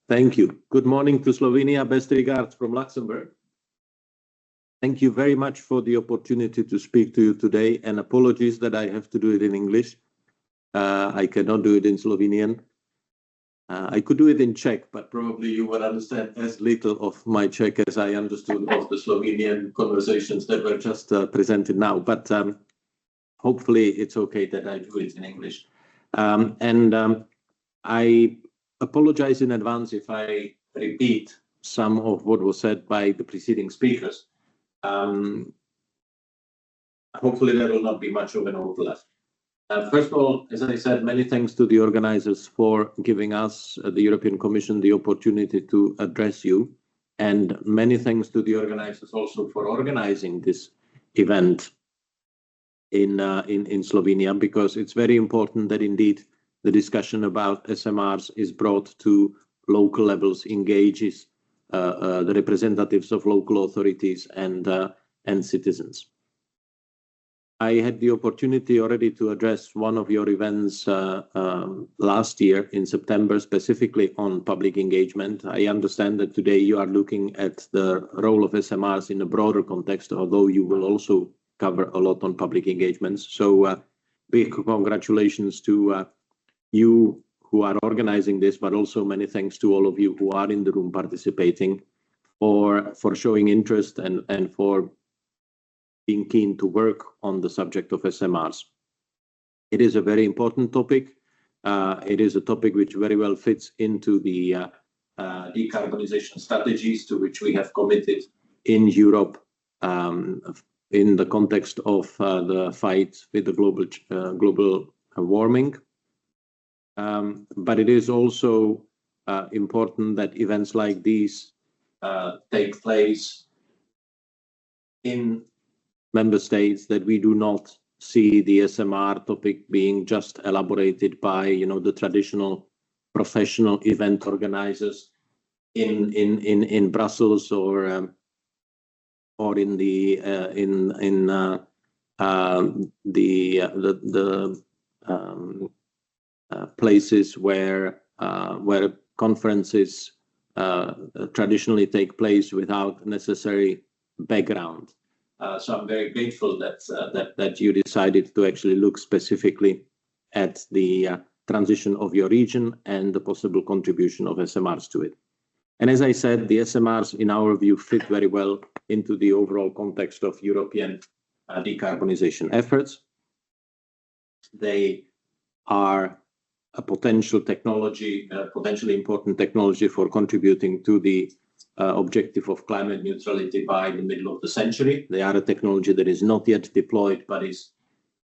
Thank you. Good morning to Slovenia. Best regards from Luxembourg. Thank you very much for the opportunity to speak to you today, and apologies that I have to do it in English. I cannot do it in Slovenian. I could do it in Czech, but probably you would understand as little of my Czech as I understood of the Slovenian conversations that were just presented now. But hopefully it's okay that I do it in English. I apologize in advance if I repeat some of what was said by the preceding speakers. Hopefully there will not be much of an overlap. First of all, as I said, many thanks to the organizers for giving us, the European Commission, the opportunity to address you. And many thanks to the organizers also for organizing this event in Slovenia, because it's very important that indeed the discussion about SMRs is brought to local levels, engages the representatives of local authorities and citizens. I had the opportunity already to address one of your events last year in September, specifically on public engagement. I understand that today you are looking at the role of SMRs in a broader context, although you will also cover a lot on public engagements. So big congratulations to you who are organizing this, but also many thanks to all of you who are in the room participating for showing interest and for being keen to work on the subject of SMRs. It is a very important topic. It is a topic which very well fits into the decarbonization strategies to which we have committed in Europe in the context of the fight with the global warming. But it is also important that events like these take place in member states, that we do not see the SMR topic being just elaborated by, the traditional professional event organizers in Brussels or in the places where conferences traditionally take place without necessary background. So I'm very grateful that you decided to actually look specifically at the transition of your region and the possible contribution of SMRs to it. And as I said, the SMRs, in our view, fit very well into the overall context of European decarbonization efforts. They are a potential technology, potentially important technology for contributing to the objective of climate neutrality by the middle of the century. They are a technology that is not yet deployed, but is,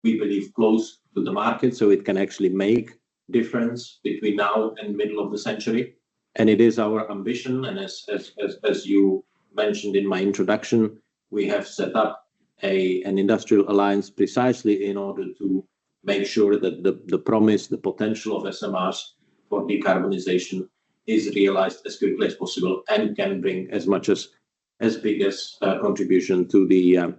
we believe, close to the market, so it can actually make difference between now and middle of the century. And it is our ambition, and as you mentioned in my introduction, we have set up an industrial alliance precisely in order to make sure that the promise, the potential of SMRs for decarbonization is realized as quickly as possible and can bring as big as contribution to the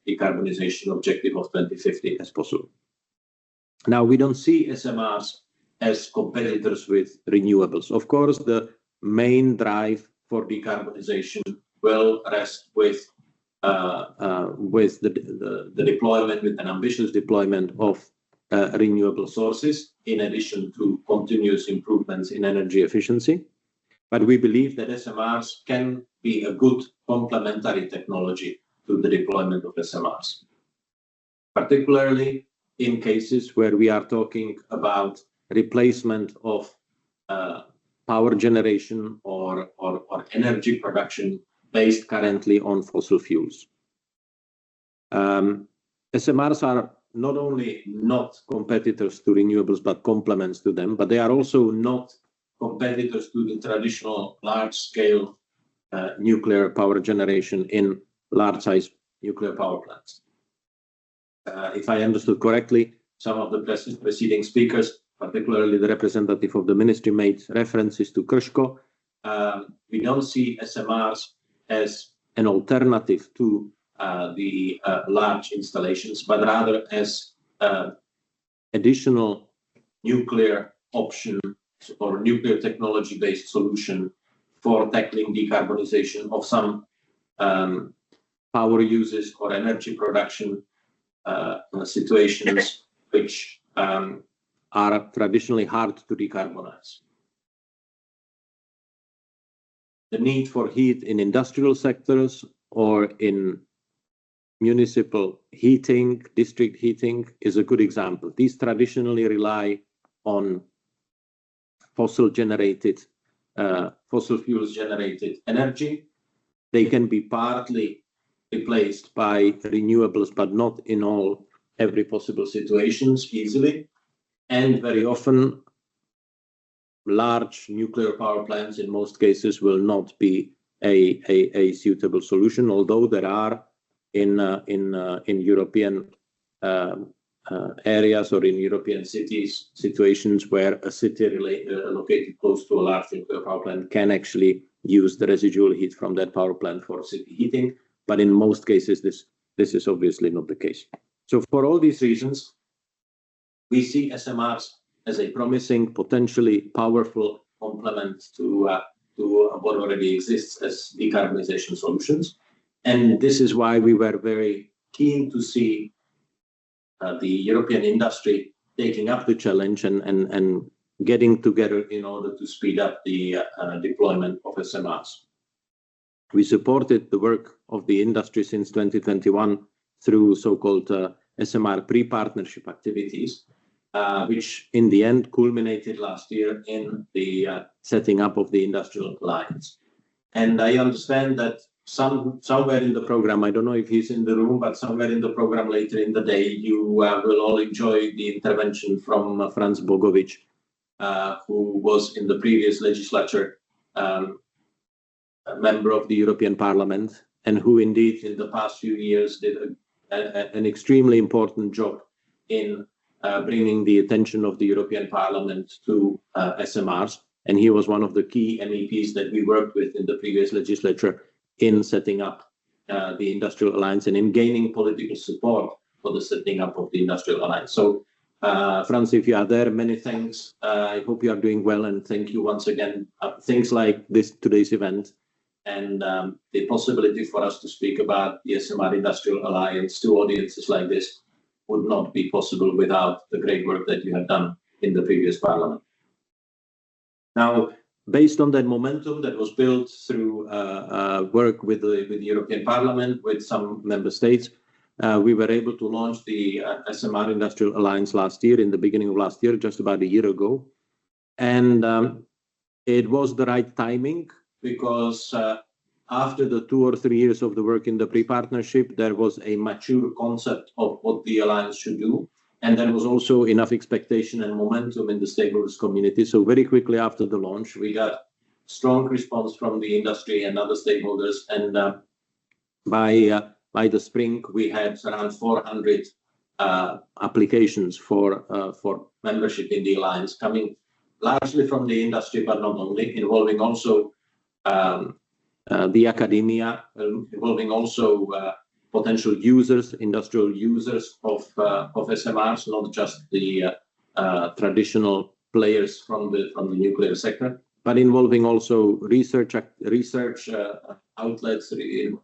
decarbonization objective of 2050 as possible. Now, we don't see SMRs as competitors with renewables. Of course, the main drive for decarbonization will rest with the deployment, with an ambitious deployment of renewable sources, in addition to continuous improvements in energy efficiency. But we believe that SMRs can be a good complementary technology to the deployment of SMRs, particularly in cases where we are talking about replacement of power generation or energy production based currently on fossil fuels. SMRs are not only not competitors to renewables, but complements to them, but they are also not competitors to the traditional large-scale nuclear power generation in large-size nuclear power plants. If I understood correctly, some of the preceding speakers, particularly the representative of the ministry, made references to Krško. We don't see SMRs as an alternative to the large installations, but rather as additional nuclear option or nuclear technology-based solution for tackling decarbonization of some power uses or energy production situations which are traditionally hard to decarbonize. The need for heat in industrial sectors or in municipal heating, district heating is a good example. These traditionally rely on fossil fuels generated energy. They can be partly replaced by renewables, but not in every possible situations easily. And very often, large nuclear power plants in most cases will not be a suitable solution, although there are in European areas or in European cities situations where a city located close to a large nuclear power plant can actually use the residual heat from that power plant for city heating. But in most cases, this is obviously not the case. So for all these reasons, we see SMRs as a promising, potentially powerful complement to what already exists as decarbonization solutions. And this is why we were very keen to see the European industry taking up the challenge and getting together in order to speed up the deployment of SMRs. We supported the work of the industry since 2021 through so-called SMR pre-partnership activities, which in the end culminated last year in the setting up of the industrial alliance. And I understand that somewhere in the program, I don't know if he's in the room, but somewhere in the program later in the day, you will all enjoy the intervention from Franz Bogovic, who was in the previous legislature a member of the European Parliament, and who indeed in the past few years did an extremely important job in bringing the attention of the European Parliament to SMRs. And he was one of the key MEPs that we worked with in the previous legislature in setting up the Industrial Alliance and in gaining political support for the setting up of the Industrial Alliance. So, Franz, if you are there, many thanks. I hope you are doing well, and thank you once again. Things like today's event and the possibility for us to speak about the SMR Industrial Alliance to audiences like this would not be possible without the great work that you have done in the previous Parliament. Now, based on that momentum that was built through work with the European Parliament, with some member states, we were able to launch the SMR Industrial Alliance last year, in the beginning of last year, just about a year ago. And it was the right timing because after the 2 or 3 years of the work in the pre-partnership, there was a mature concept of what the alliance should do. And there was also enough expectation and momentum in the stakeholders community. So very quickly after the launch, we got strong response from the industry and other stakeholders. And by the spring, we had around 400 applications for membership in the alliance, coming largely from the industry, but not only, involving also the academia, involving also potential users, industrial users of SMRs, not just the traditional players from the nuclear sector, but involving also research outlets,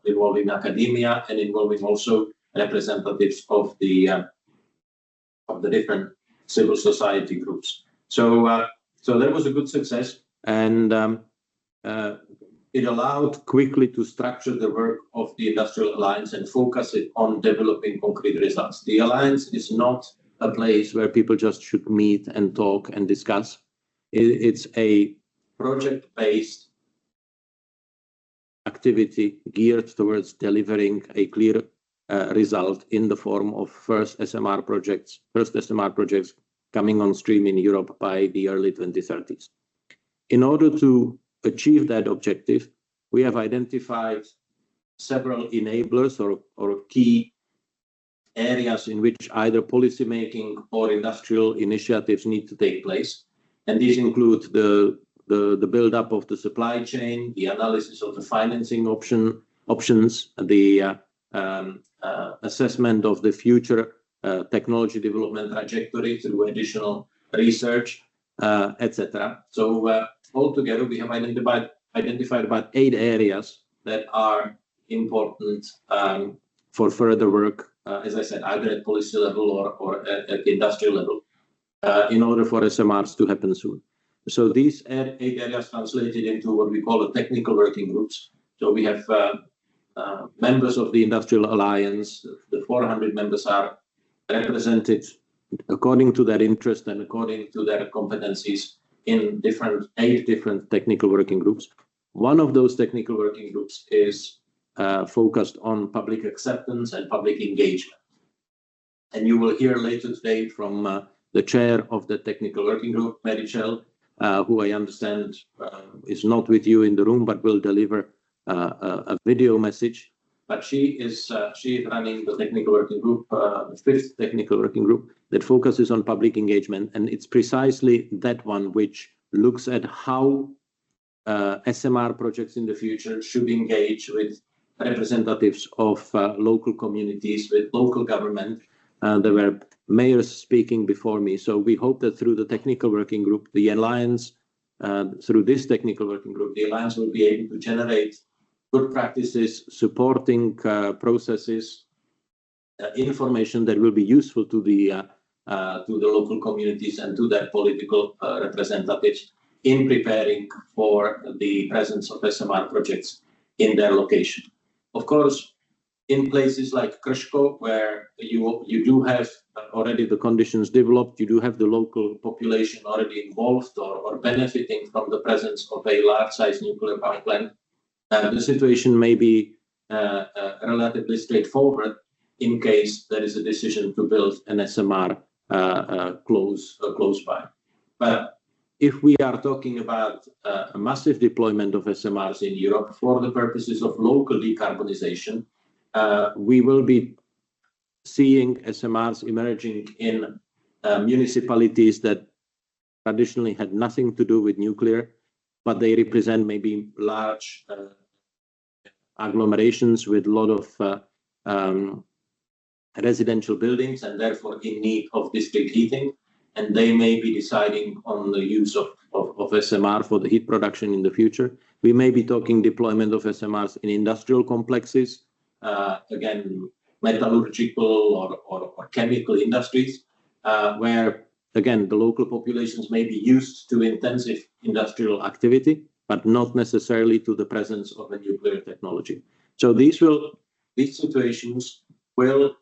involving academia, and involving also representatives of the different civil society groups. So that was a good success, and it allowed quickly to structure the work of the Industrial Alliance and focus it on developing concrete results. The Alliance is not a place where people just should meet and talk and discuss. It's a project-based activity geared towards delivering a clear result in the form of first SMR projects coming on stream in Europe by the early 2030s. In order to achieve that objective, we have identified several enablers or key areas in which either policymaking or industrial initiatives need to take place. And these include the build-up of the supply chain, the analysis of the financing options, the assessment of the future technology development trajectory through additional research, etc. So altogether, we have identified about 8 areas that are important for further work, as I said, either at policy level or at the industrial level, in order for SMRs to happen soon. So these 8 areas translated into what we call the technical working groups. So we have members of the Industrial Alliance. The 400 members are represented according to their interest and according to their competencies in 8 different technical working groups. One of those technical working groups is focused on public acceptance and public engagement. And you will hear later today from the chair of the technical working group, Marichel, who I understand is not with you in the room, but will deliver a video message. But she is running the technical working group, the 5th technical working group that focuses on public engagement. And it's precisely that one which looks at how SMR projects in the future should engage with representatives of local communities, with local government. There were mayors speaking before me. So we hope that through the technical working group, the Alliance, through this technical working group, the Alliance will be able to generate good practices, supporting processes, information that will be useful to the local communities and to their political representatives in preparing for the presence of SMR projects in their location. Of course, in places like Krško, where you do have already the conditions developed, you do have the local population already involved or benefiting from the presence of a large-size nuclear power plant, the situation may be relatively straightforward in case there is a decision to build an SMR close by. But if we are talking about a massive deployment of SMRs in Europe for the purposes of local decarbonization, we will be seeing SMRs emerging in municipalities that traditionally had nothing to do with nuclear, but they represent maybe large agglomerations with a lot of residential buildings and therefore in need of district heating. And they may be deciding on the use of SMR for the heat production in the future. We may be talking deployment of SMRs in industrial complexes, again, metallurgical or chemical industries, where, again, the local populations may be used to intensive industrial activity, but not necessarily to the presence of a nuclear technology. So these situations will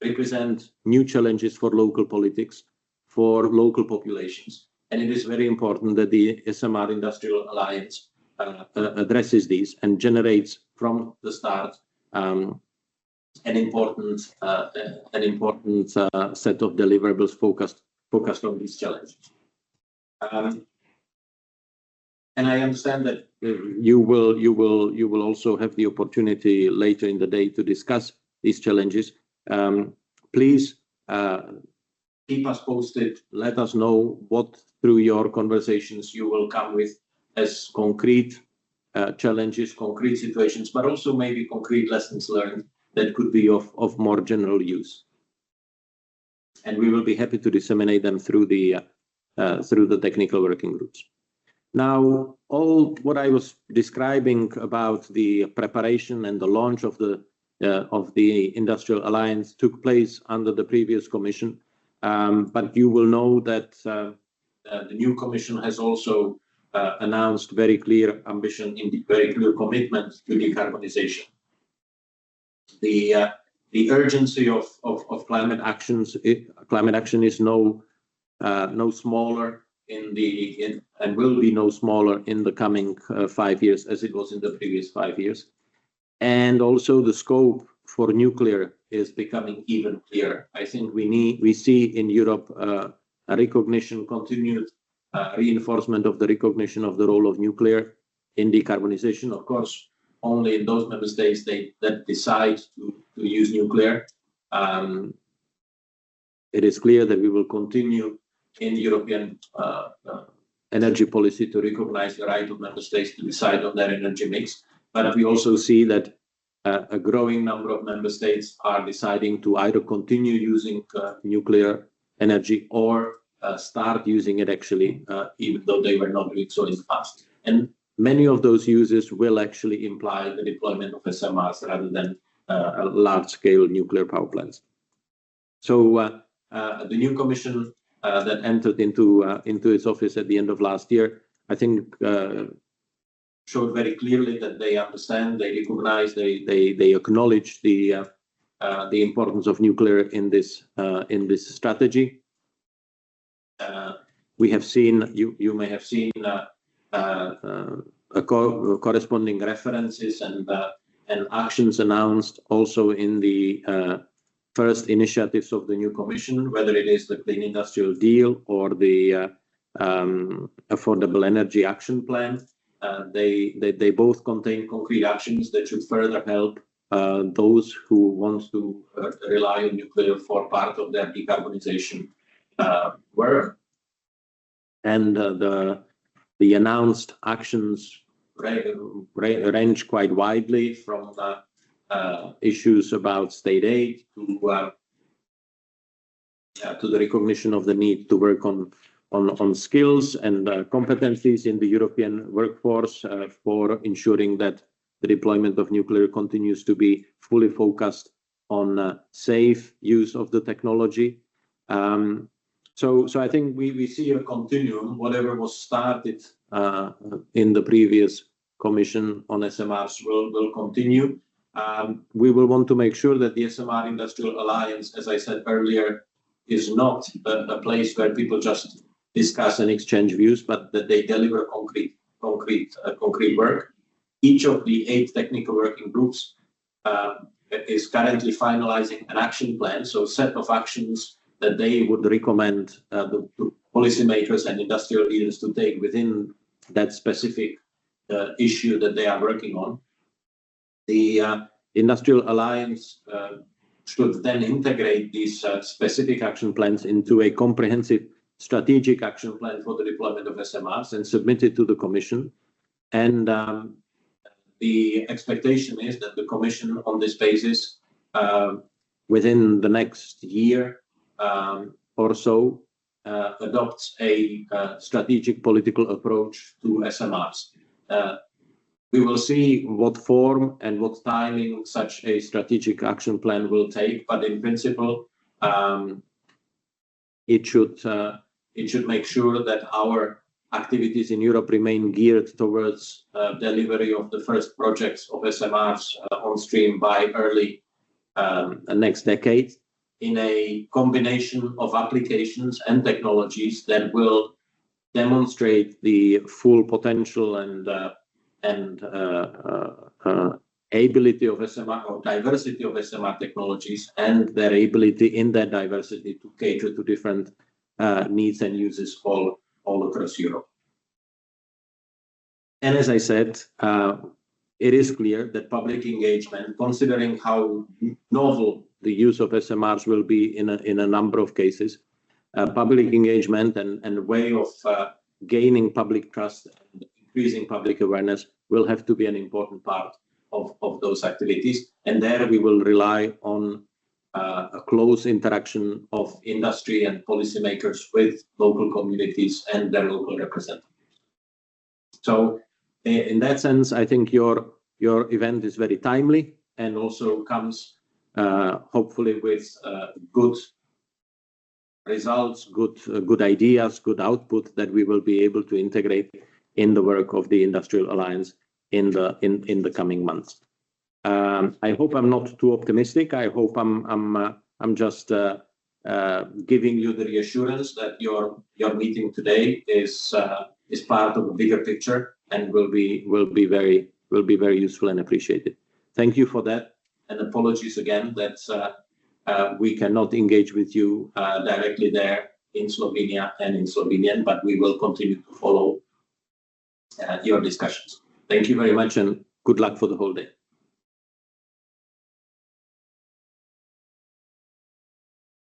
represent new challenges for local politics, for local populations. And it is very important that the SMR Industrial Alliance addresses these and generates from the start an important set of deliverables focused on these challenges. And I understand that you will also have the opportunity later in the day to discuss these challenges. Please keep us posted. Let us know what, through your conversations, you will come with as concrete challenges, concrete situations, but also maybe concrete lessons learned that could be of more general use. And we will be happy to disseminate them through the technical working groups. Now, all what I was describing about the preparation and the launch of the Industrial Alliance took place under the previous commission. But you will know that the new commission has also announced very clear ambition, very clear commitment to decarbonization. The urgency of climate action is no smaller and will be no smaller in the coming 5 years as it was in the previous 5 years. And also the scope for nuclear is becoming even clearer. I think we see in Europe a recognition, continued reinforcement of the recognition of the role of nuclear in decarbonization. Of course, only in those member states that decide to use nuclear. It is clear that we will continue in European energy policy to recognize the right of member states to decide on their energy mix. But we also see that a growing number of member states are deciding to either continue using nuclear energy or start using it actually, even though they were not doing so in the past. And many of those uses will actually imply the deployment of SMRs rather than large-scale nuclear power plants. So the new commission that entered into its office at the end of last year, I think, showed very clearly that they understand, they recognize, they acknowledge the importance of nuclear in this strategy. We have seen, you may have seen corresponding references and actions announced also in the first initiatives of the new commission, whether it is the Clean Industrial Deal or the Affordable Energy Action Plan. They both contain concrete actions that should further help those who want to rely on nuclear for part of their decarbonization work. And the announced actions range quite widely from issues about state aid to the recognition of the need to work on skills and competencies in the European workforce for ensuring that the deployment of nuclear continues to be fully focused on safe use of the technology. So I think we see a continuum. Whatever was started in the previous commission on SMRs will continue. We will want to make sure that the SMR Industrial Alliance, as I said earlier, is not a place where people just discuss and exchange views, but that they deliver concrete work. Each of the 8 technical working groups is currently finalizing an action plan, so a set of actions that they would recommend the policymakers and industrial leaders to take within that specific issue that they are working on. The Industrial Alliance should then integrate these specific action plans into a comprehensive strategic action plan for the deployment of SMRs and submit it to the Commission. And the expectation is that the Commission, on this basis, within the next year or so, adopts a strategic political approach to SMRs. We will see what form and what timing such a strategic action plan will take, but in principle, it should make sure that our activities in Europe remain geared towards delivery of the first projects of SMRs on stream by early next decade, in a combination of applications and technologies that will demonstrate the full potential and ability of SMR or diversity of SMR technologies and their ability in that diversity to cater to different needs and uses all across Europe. And as I said, it is clear that public engagement, considering how novel the use of SMRs will be in a number of cases, public engagement and way of gaining public trust and increasing public awareness will have to be an important part of those activities. And there we will rely on a close interaction of industry and policymakers with local communities and their local representatives. So in that sense, I think your event is very timely and also comes hopefully with good results, good ideas, good output that we will be able to integrate in the work of the Industrial Alliance in the coming months. I hope I'm not too optimistic. I hope I'm just giving you the reassurance that your meeting today is part of a bigger picture and will be very useful and appreciated. Thank you for that, and apologies again that we cannot engage with you directly there in Slovenia and in Slovenian, but we will continue to follow your discussions. Thank you very much and good luck for the whole day.